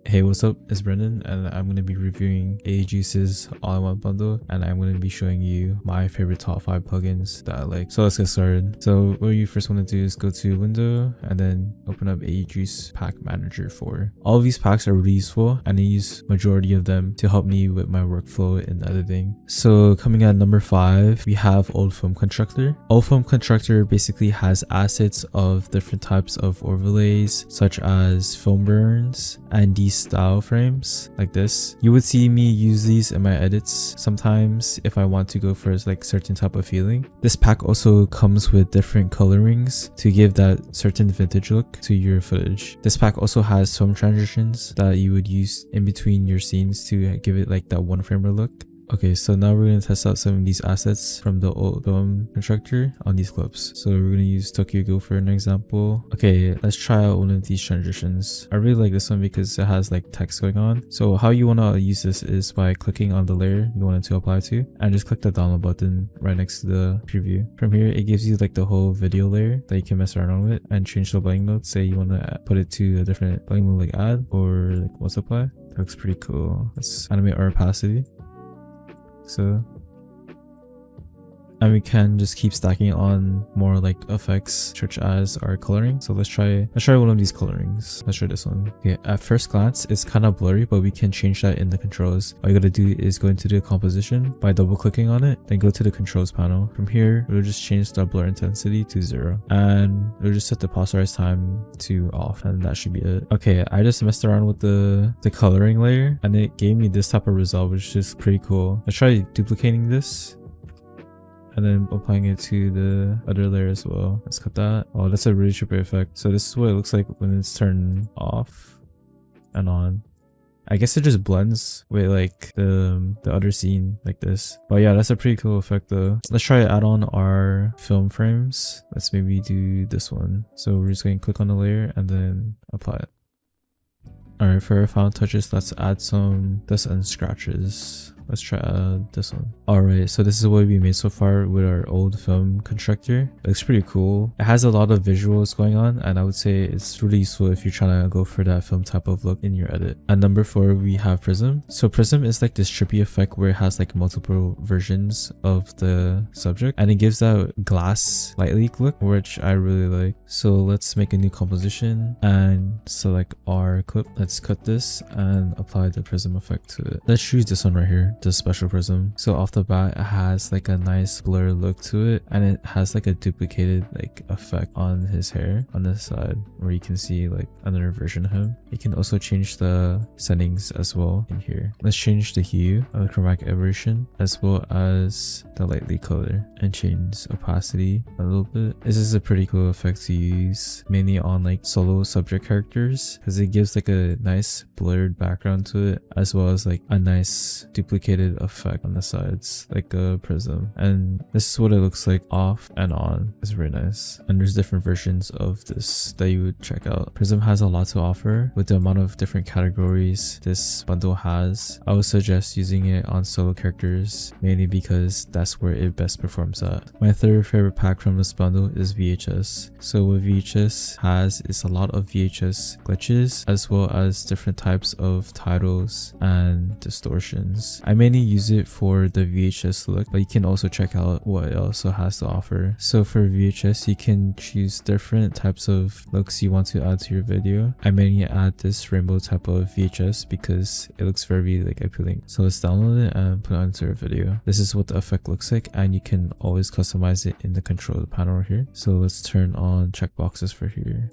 Hey, what's up? It's Brendan, and I'm going to be reviewing AEJuice's all-in-one bundle, and I'm going to be showing you my favorite top 5 plugins that I like. So let's get started. So what you first want to do is go to Window, and then open up AEJuice Pack Manager 4. All of these packs are really useful, and I use majority of them to help me with my workflow in editing. So coming at number 5, we have Old Film Constructor. Old Film Constructor basically has assets of different types of overlays, such as film burns and these style frames like this. You would see me use these in my edits sometimes if I want to go for like certain type of feeling. This pack also comes with different colorings to give that certain vintage look to your footage. This pack also has film transitions that you would use in between your scenes to give it like that one framer look. Okay, so now we're going to test out some of these assets from the Old Film Constructor on these clips. So we're going to use Tokyo Go for an example. Okay, let's try out one of these transitions. I really like this one because it has like text going on. So how you want to use this is by clicking on the layer you want it to apply to, and just click the download button right next to the preview. From here, it gives you like the whole video layer that you can mess around with and change the blending mode. Say you want to put it to a different blending mode like add or like multiply. That looks pretty cool. Let's animate our opacity. So, and we can just keep stacking on more like effects such as our coloring. So let's try one of these colorings. Let's try this one. Okay, at first glance it's kind of blurry, but we can change that in the controls. All you gotta do is go into the composition by double clicking on it, then go to the controls panel. From here we'll just change the blur intensity to 0, and we'll just set the posterize time to off, and that should be it. Okay, I just messed around with the coloring layer and it gave me this type of result, which is pretty cool. Let's try duplicating this and then applying it to the other layer as well. Let's cut that. Oh, that's a really trippy effect. So this is what it looks like when it's turned off and on. I guess it just blends with like the other scene like this. But yeah, that's a pretty cool effect though. Let's try to add on our film frames. Let's maybe do this one. So we're just going to click on the layer and then apply it. Alright, for our final touches, let's add some dust and scratches. Let's try this one. Alright, so this is what we made so far with our Old Film Constructor. It looks pretty cool. It has a lot of visuals going on, and I would say it's really useful if you're trying to go for that film type of look in your edit. At number 4, we have Prism. So Prism is like this trippy effect where it has like multiple versions of the subject, and it gives that glass light leak look, which I really like. So let's make a new composition and select our clip. Let's cut this and apply the Prism effect to it. Let's choose this one right here, the special prism. So off the bat, it has like a nice blur look to it, and it has like a duplicated like effect on his hair on this side where you can see like another version of him. You can also change the settings as well in here. Let's change the hue of the chromatic aberration as well as the lightly color, and change opacity a little bit. This is a pretty cool effect to use mainly on like solo subject characters because it gives like a nice blurred background to it, as well as like a nice duplicated effect on the sides like a prism. And this is what it looks like off and on. It's very nice, and there's different versions of this that you would check out. Prism has a lot to offer with the amount of different categories this bundle has. I would suggest using it on solo characters mainly because that's where it best performs at. My third favorite pack from this bundle is VHS. So what VHS has is a lot of VHS glitches as well as different types of titles and distortions. I mainly use it for the VHS look, but you can also check out what it also has to offer. So for VHS, you can choose different types of looks you want to add to your video. I mainly add this rainbow type of VHS because it looks very like appealing. So let's download it and put it onto our video. This is what the effect looks like, and you can always customize it in the control panel here. So let's turn on checkboxes for here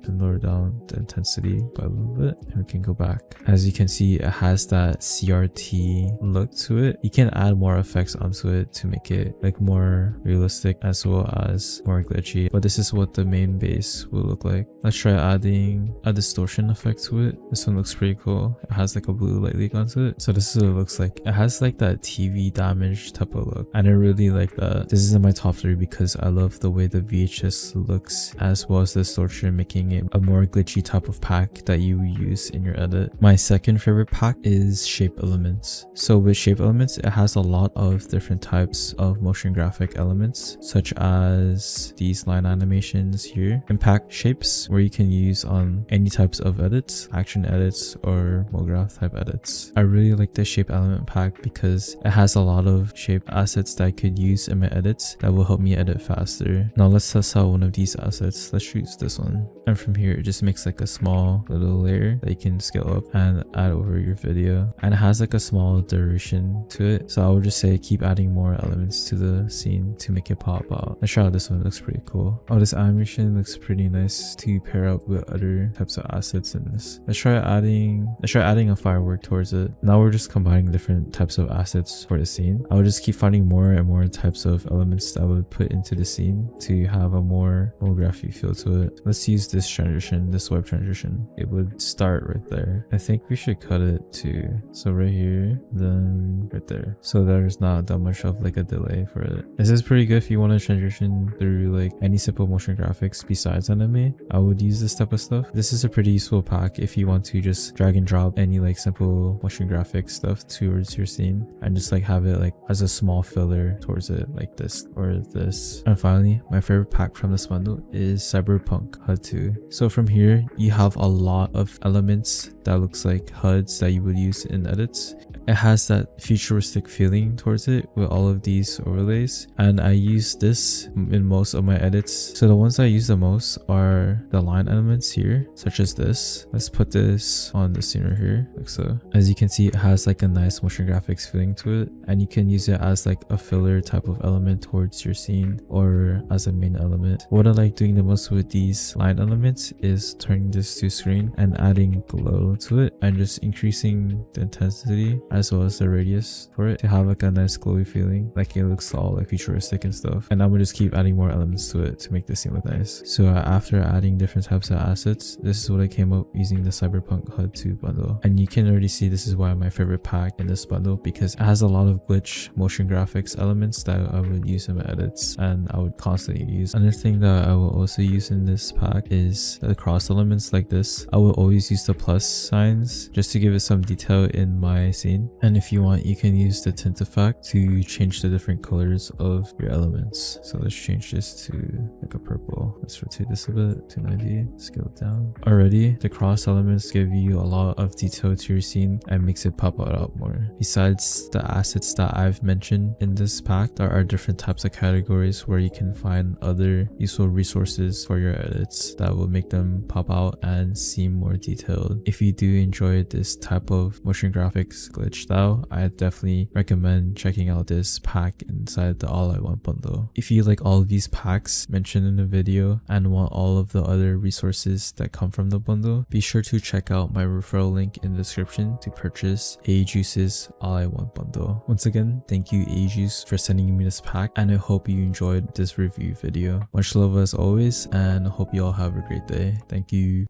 and lower down the intensity by a little bit, and we can go back. As you can see, it has that CRT look to it. You can add more effects onto it to make it like more realistic as well as more glitchy, but this is what the main base will look like. Let's try adding a distortion effect to it. This one looks pretty cool. It has like a blue light leak onto it. So this is what it looks like. It has like that TV damage type of look, and I really like that. This is in my top 3 because I love the way the VHS looks as well as the distortion, making it a more glitchy type of pack that you use in your edit. My second favorite pack is Shape Elements. So with shape elements, it has a lot of different types of motion graphic elements, such as these line animations here, impact shapes, where you can use on any types of edits, action edits, or MoGraph type edits. I really like the shape element pack because it has a lot of shape assets that I could use in my edits that will help me edit faster. Now let's test out one of these assets. Let's choose this one. And from here, it just makes like a small little layer that you can scale up and add over your video. And it has like a small duration to it. So I would just say keep adding more elements to the scene to make it pop out. Let's try out this one. It looks pretty cool. Oh, this animation looks pretty nice to pair up with other types of assets in this. Let's try adding a firework towards it. Now we're just combining different types of assets for the scene. I would just keep finding more and more types of elements that I would put into the scene to have a more graphy feel to it. Let's use this transition, this web transition. It would start right there. I think we should cut it too. So right here, then right there. So there's not that much of like a delay for it. This is pretty good if you want to transition through like any simple motion graphics besides anime. I would use this type of stuff. This is a pretty useful pack if you want to just drag and drop any like simple motion graphic stuff towards your scene and just like have it like as a small filler towards it, like this or this. And finally, my favorite pack from this bundle is Cyberpunk Hud 2. So from here, you have a lot of elements that looks like HUDs that you would use in edits. It has that futuristic feeling towards it with all of these overlays, and I use this in most of my edits. So the ones I use the most are the line elements here, such as this. Let's put this on the scene right here, like so. As you can see, it has like a nice motion graphics feeling to it, and you can use it as like a filler type of element towards your scene or as a main element. What I like doing the most with these line elements is turning this to screen and adding glow to it and just increasing the intensity as well as the radius for it to have like a nice glowy feeling, like it looks all like futuristic and stuff. And I'm gonna just keep adding more elements to it to make this scene look nice. So after adding different types of assets, this is what I came up using the Cyberpunk Hud 2 bundle. And you can already see this is why my favorite pack in this bundle, because it has a lot of glitch motion graphics elements that I would use in my edits and I would constantly use. Another thing that I will also use in this pack is the cross elements like this. I will always use the plus signs just to give it some detail in my scene. And if you want, you can use the tint effect to change the different colors of your elements. So let's change this to like a purple. Let's rotate this a bit to 90, scale it down. Already, the cross elements give you a lot of detail to your scene and makes it pop out more. Besides the assets that I've mentioned in this pack, there are different types of categories where you can find other useful resources for your edits that will make them pop out and seem more detailed. If you do enjoy this type of motion graphics glitch style, I definitely recommend checking out this pack inside the All I Want bundle. If you like all of these packs mentioned in the video and want all of the other resources that come from the bundle, be sure to check out my referral link in the description to purchase AEJuice's All I Want bundle. Once again, thank you AEJuice for sending me this pack, and I hope you enjoyed this review video. Much love as always, and hope you all have a great day. Thank you.